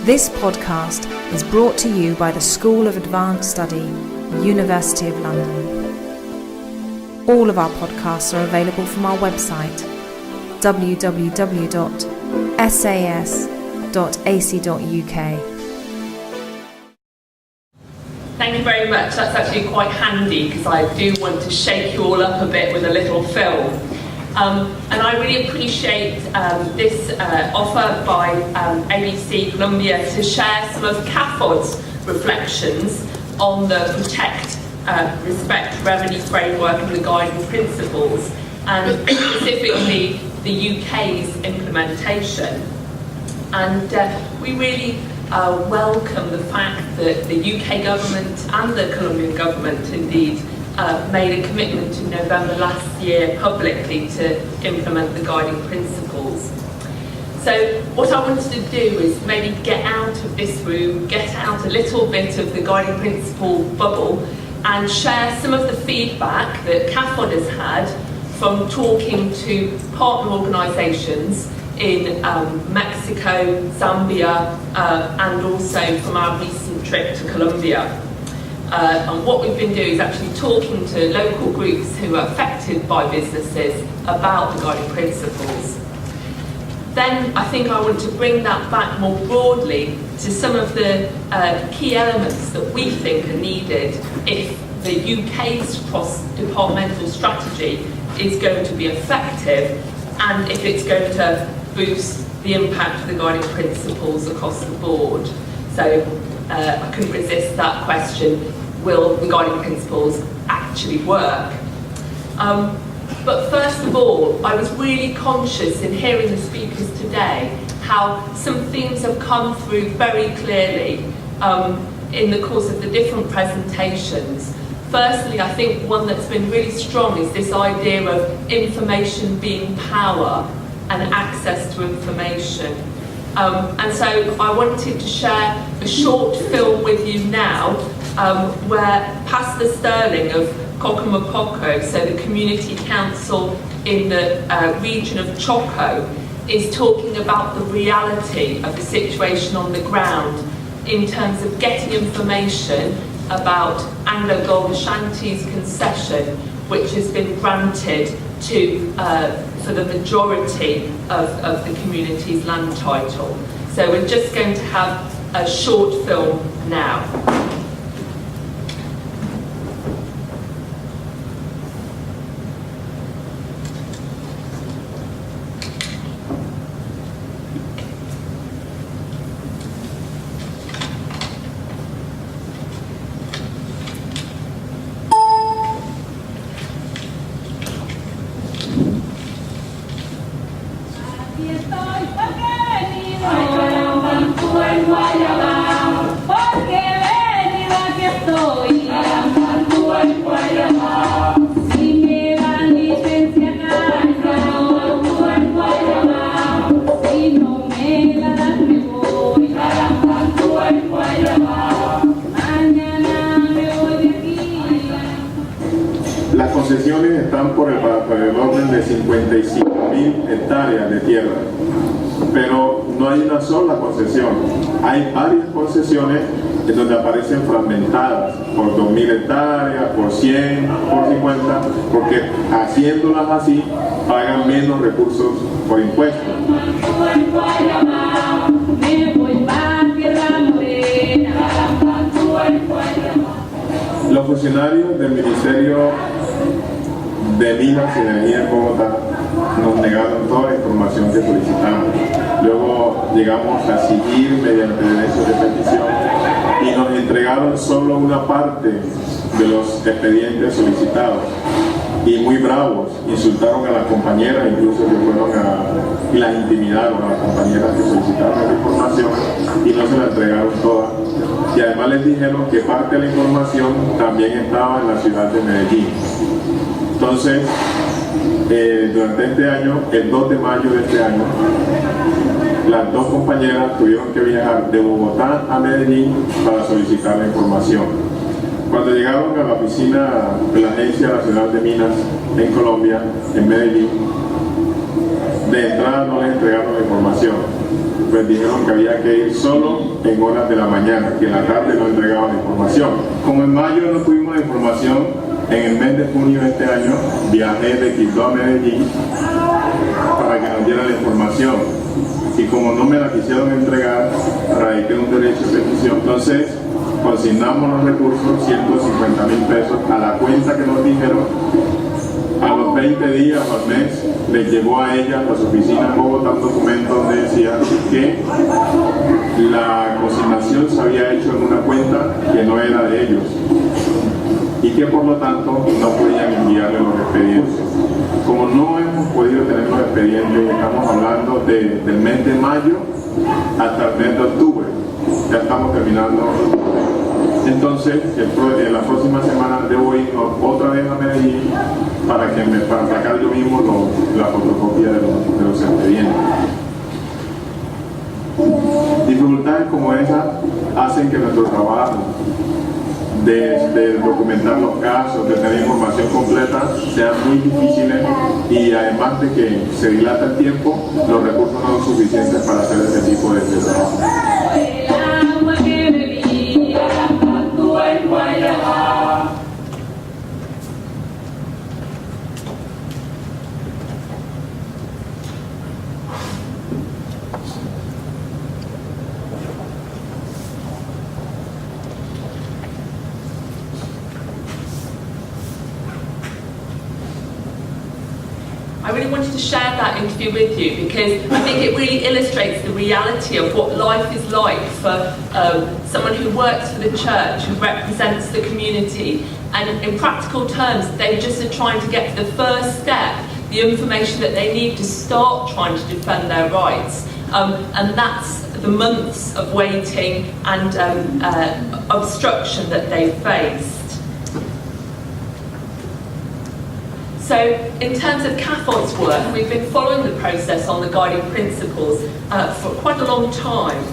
This podcast is brought to you by the School of Advanced Study, University of London. All of our podcasts are available from our website, www.sas.ac.uk. Thank you very much. That's actually quite handy because I do want to shake you all up a bit with a little film. And I really appreciate this offer by ABC Colombia to share some of CAFOD's reflections on the Protect, Respect, Remedy framework and the guiding principles, and specifically the UK's implementation. And we really welcome the fact that the UK government and the Colombian government indeed made a commitment in November last year publicly to implement the guiding principles. So what I wanted to do is maybe get out of this room, get out a little bit of the guiding principle bubble and share some of the feedback that CAFOD has had from talking to partner organisations in Mexico, Zambia, and also from our recent trip to Colombia. And what we've been doing is actually talking to local groups who are affected by businesses about the guiding principles. Then I think I want to bring that back more broadly to some of the key elements that we think are needed if the UK's cross-departmental strategy is going to be effective and if it's going to boost the impact of the guiding principles across the board. So I couldn't resist that question, will the guiding principles actually work? But first of all, I was really conscious in hearing the speakers today how some themes have come through very clearly in the course of the different presentations. Firstly, I think one that's been really strong is this idea of information being power and access to information. And so I wanted to share a short film with you now where Pastor Sterling of Cocomapoco, so the community council in the region of Choco, is talking about the reality of the situation on the ground in terms of getting information about Anglo Gold Ashanti's concession, which has been granted to for the majority of the community's land title. So we're just going to have a short film now. Las concesiones están por el orden de 55.000 hectáreas de tierra, pero no hay una sola concesión. Hay varias concesiones en donde aparecen fragmentadas por 2.000 hectáreas, por 100, por 50, porque haciéndolas así pagan menos recursos por impuestos. Los funcionarios del Ministerio de Minas y Energía en Bogotá nos negaron toda la información que solicitamos. Luego llegamos a exigir mediante derechos de petición y nos entregaron solo una parte de los expedientes solicitados. Y muy bravos, insultaron a las compañeras, incluso que fueron y las intimidaron a las compañeras que solicitaron esa información y no se la entregaron toda. Y además les dijeron que parte de la información también estaba en la ciudad de Medellín. Entonces, durante este año, el 2 de mayo de este año, las dos compañeras tuvieron que viajar de Bogotá a Medellín para solicitar la información. Cuando llegaron a la oficina de la Agencia Nacional de Minas en Colombia, en Medellín, de entrada no les entregaron la información. pues dijeron que había que ir solo en horas de la mañana, que en la tarde no entregaban información. Como en mayo no tuvimos la información, en el mes de junio de este año viajé de Quito a Medellín para que nos dieran la información. Y como no me la quisieron entregar, radiqué un derecho de petición. Entonces, consignamos los recursos, 150.000 pesos, a la cuenta que nos dijeron. A los 20 días o al mes les llegó a ella, a su oficina en Bogotá, un documento donde decía que la consignación se había hecho en una cuenta que no era de ellos y que por lo tanto no podían enviarle los expedientes. Como no hemos podido tener los expedientes, estamos hablando del mes de mayo hasta el mes de octubre. Ya estamos terminando. Entonces, en la próxima semana debo ir otra vez a Medellín para sacar yo mismo la fotocopia de los expedientes. Dificultades como esa hacen que nuestro trabajo de documentar los casos, de tener información completa, sean muy difíciles y además de que se dilata el tiempo, los recursos no son suficientes para hacer ese tipo de trabajo. I really wanted to share that interview with you because I think it really illustrates the reality of what life is like for someone who works for the church, who represents the community, and in practical terms they just are trying to get to the first step, the information that they need to start trying to defend their rights, and that's the months of waiting and obstruction that they faced. So, in terms of CAFOD's work, we've been following the process on the guiding principles for quite a long time.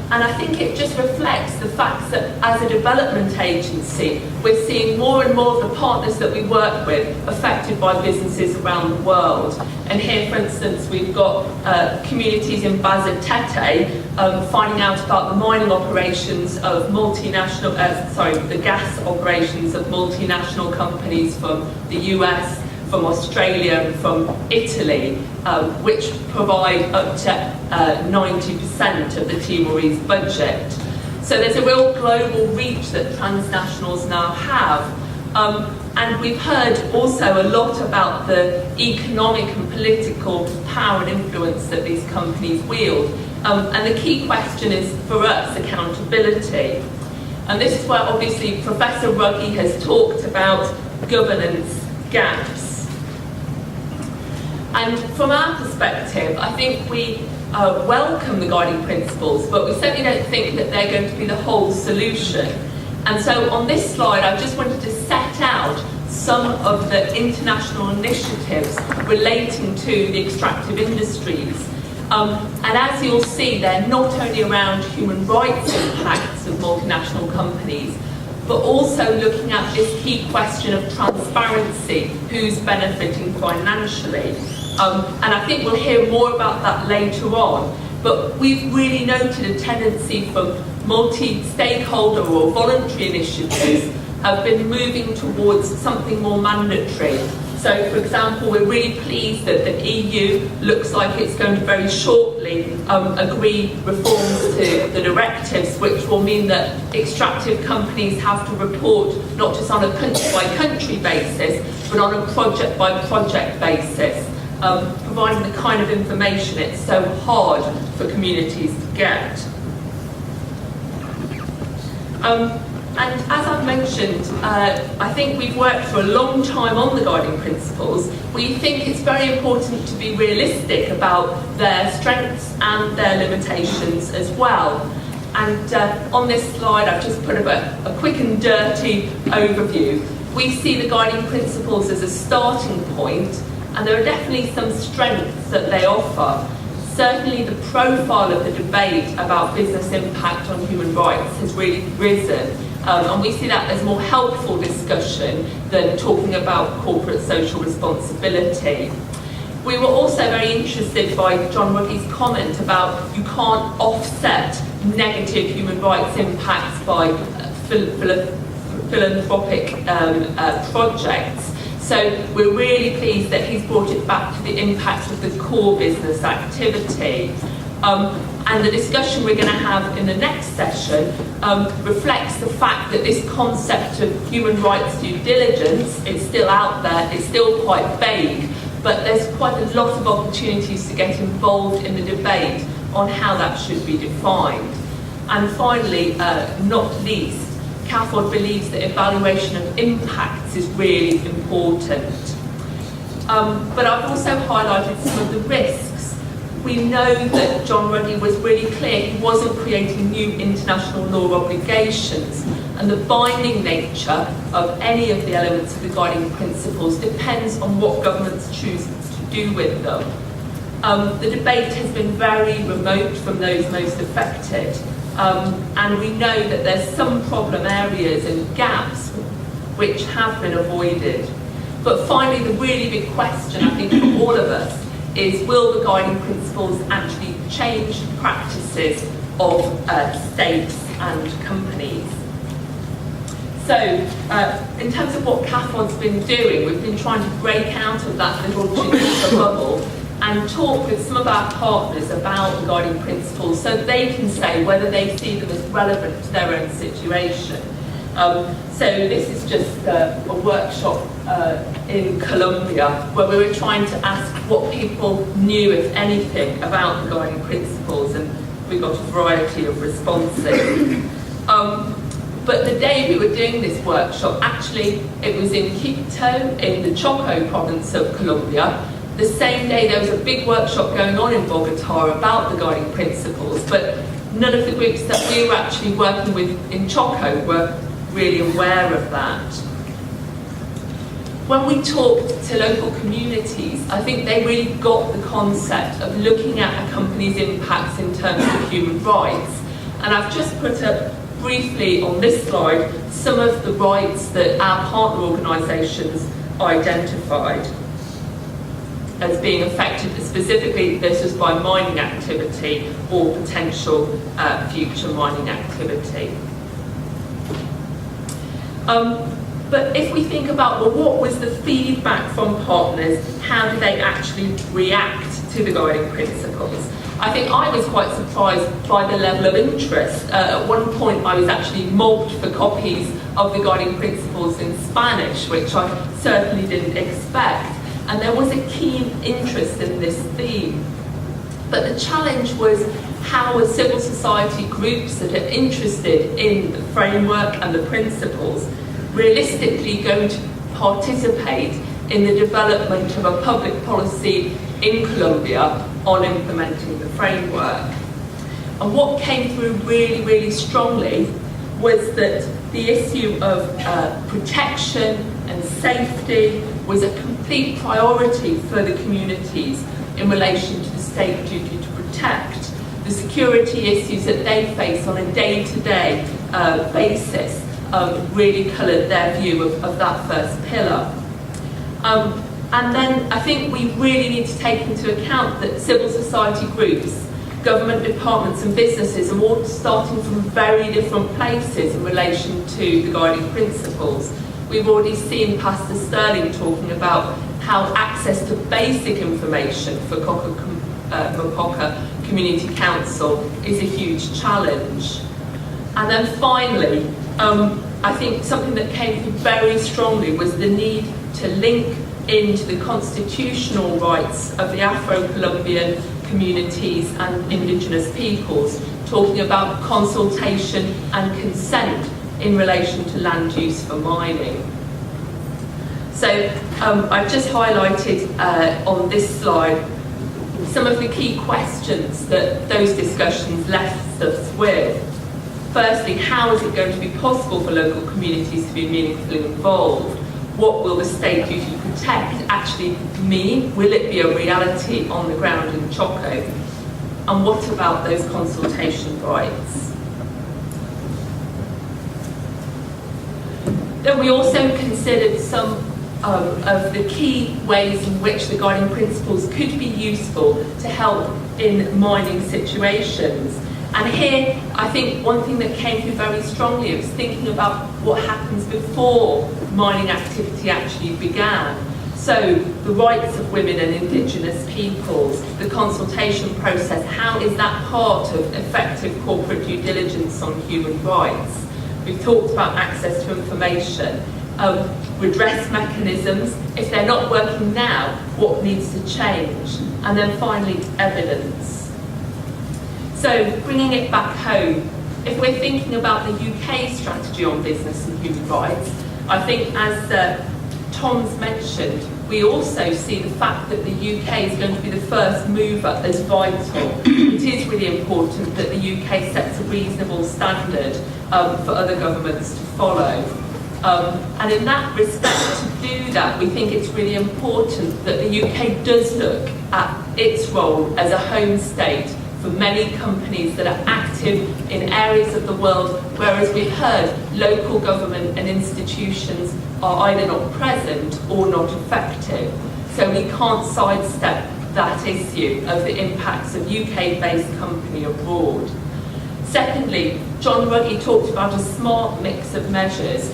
And I think it just reflects the fact that as a development agency, we're seeing more and more of the partners that we work with affected by businesses around the world. And here, for instance, we've got communities in Bazatete finding out about the mining operations of the gas operations of multinational companies from the US, from Australia, and from Italy, which provide up to 90% of the Timorese budget. So there's a real global reach that transnationals now have. And we've heard also a lot about the economic and political power and influence that these companies wield. And the key question is, for us, accountability. And this is where obviously Professor Ruggie has talked about governance gaps. And from our perspective, I think we welcome the guiding principles, but we certainly don't think that they're going to be the whole solution. And so on this slide, I just wanted to set out some of the international initiatives relating to the extractive industries. And as you'll see, they're not only around human rights impacts of multinational companies, but also looking at this key question of transparency, who's benefiting financially. And I think we'll hear more about that later on, but we've really noted a tendency from multi-stakeholder or voluntary initiatives have been moving towards something more mandatory. So, for example, we're really pleased that the EU looks like it's going to very shortly agree reforms to the directives, which will mean that extractive companies have to report not just on a country-by-country basis, but on a project-by-project basis, providing the kind of information it's so hard for communities to get. And as I've mentioned, I think we've worked for a long time on the guiding principles. We think it's very important to be realistic about their strengths and their limitations as well. And on this slide, I've just put a quick and dirty overview. We see the guiding principles as a starting point, and there are definitely some strengths that they offer. Certainly the profile of the debate about business impact on human rights has really risen. And we see that as more helpful discussion than talking about corporate social responsibility. We were also very interested by John Ruddy's comment about you can't offset negative human rights impacts by philanthropic projects. So we're really pleased that he's brought it back to the impact of the core business activity. And the discussion we're going to have in the next session reflects the fact that this concept of human rights due diligence is still out there, it's still quite vague, but there's quite a lot of opportunities to get involved in the debate on how that should be defined. And finally, not least, CAFOD believes that evaluation of impacts is really important. But I've also highlighted some of the risks. We know that John Ruddy was really clear he wasn't creating new international law obligations, and the binding nature of any of the elements of the guiding principles depends on what governments choose to do with them. The debate has been very remote from those most affected, and we know that there's some problem areas and gaps which have been avoided. But finally, the really big question, I think, for all of us is, will the guiding principles actually change practices of states and companies? So, in terms of what CAFOD's been doing, we've been trying to break out of that little bubble and talk with some of our partners about the guiding principles so they can say whether they see them as relevant to their own situation. So this is just a workshop in Colombia where we were trying to ask what people knew, if anything, about the guiding principles, and we got a variety of responses. But the day we were doing this workshop, actually it was in Quito, in the Choco province of Colombia. The same day there was a big workshop going on in Bogota about the guiding principles, but none of the groups that we were actually working with in Choco were really aware of that. When we talked to local communities, I think they really got the concept of looking at a company's impacts in terms of human rights. And I've just put up briefly on this slide some of the rights that our partner organisations identified as being affected. Specifically, this was by mining activity or potential future mining activity. But if we think about, well, what was the feedback from partners? How did they actually react to the guiding principles? I think I was quite surprised by the level of interest. At one point, I was actually mobbed for copies of the guiding principles in Spanish, which I certainly didn't expect. And there was a keen interest in this theme. But the challenge was, how are civil society groups that are interested in the framework and the principles realistically going to participate in the development of a public policy in Colombia on implementing the framework? And what came through really, really strongly was that the issue of protection and safety was a complete priority for the communities in relation to the state duty to protect. The security issues that they face on a day-to-day basis really coloured their view of that first pillar. And then I think we really need to take into account that civil society groups, government departments and businesses are all starting from very different places in relation to the guiding principles. We've already seen Pastor Sterling talking about how access to basic information for Mopoca Community Council is a huge challenge. And then finally, I think something that came through very strongly was the need to link into the constitutional rights of the Afro-Colombian communities and indigenous peoples, talking about consultation and consent in relation to land use for mining. So I've just highlighted on this slide some of the key questions that those discussions left us with. Firstly, how is it going to be possible for local communities to be meaningfully involved? What will the state duty to protect actually mean? Will it be a reality on the ground in Choco? And what about those consultation rights? Then we also considered some of the key ways in which the guiding principles could be useful to help in mining situations. And here, I think one thing that came through very strongly was thinking about what happens before mining activity actually began. So, the rights of women and indigenous peoples, the consultation process, how is that part of effective corporate due diligence on human rights? We've talked about access to information, redress mechanisms, if they're not working now, what needs to change? And then finally, evidence. So, bringing it back home, if we're thinking about the UK strategy on business and human rights, I think as Tom's mentioned, we also see the fact that the UK is going to be the first mover as vital. It is really important that the UK sets a reasonable standard for other governments to follow. And in that respect, to do that, we think it's really important that the UK does look at its role as a home state for many companies that are active in areas of the world where, as we've heard, local government and institutions are either not present or not effective. So we can't sidestep that issue of the impacts of UK-based company abroad. Secondly, John Ruggie talked about a smart mix of measures,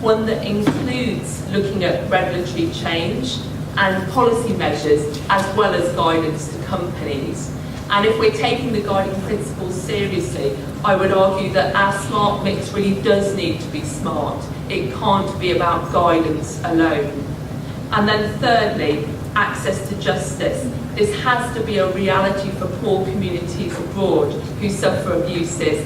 one that includes looking at regulatory change and policy measures as well as guidance to companies. And if we're taking the guiding principles seriously, I would argue that our smart mix really does need to be smart. It can't be about guidance alone. And then thirdly, access to justice. This has to be a reality for poor communities abroad who suffer abuses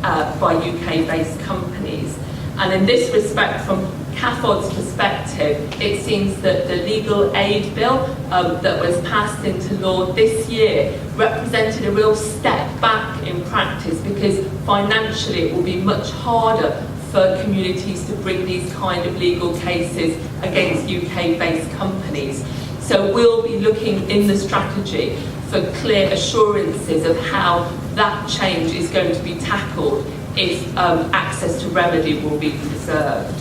by UK-based companies. And in this respect, from CAFOD's perspective, it seems that the legal aid bill that was passed into law this year represented a real step back in practice, because financially it will be much harder for communities to bring these kind of legal cases against UK-based companies. So we'll be looking in the strategy for clear assurances of how that change is going to be tackled if access to remedy will be preserved.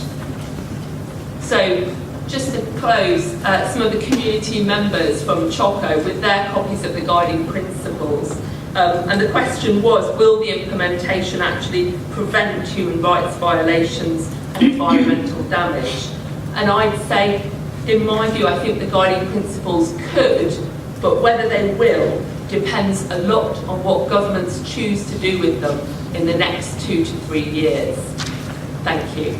So, just to close, some of the community members from Choco with their copies of the guiding principles. And the question was, will the implementation actually prevent human rights violations and environmental damage? And I'd say, in my view, I think the guiding principles could, but whether they will depends a lot on what governments choose to do with them in the next 2 to 3 years. Thank you.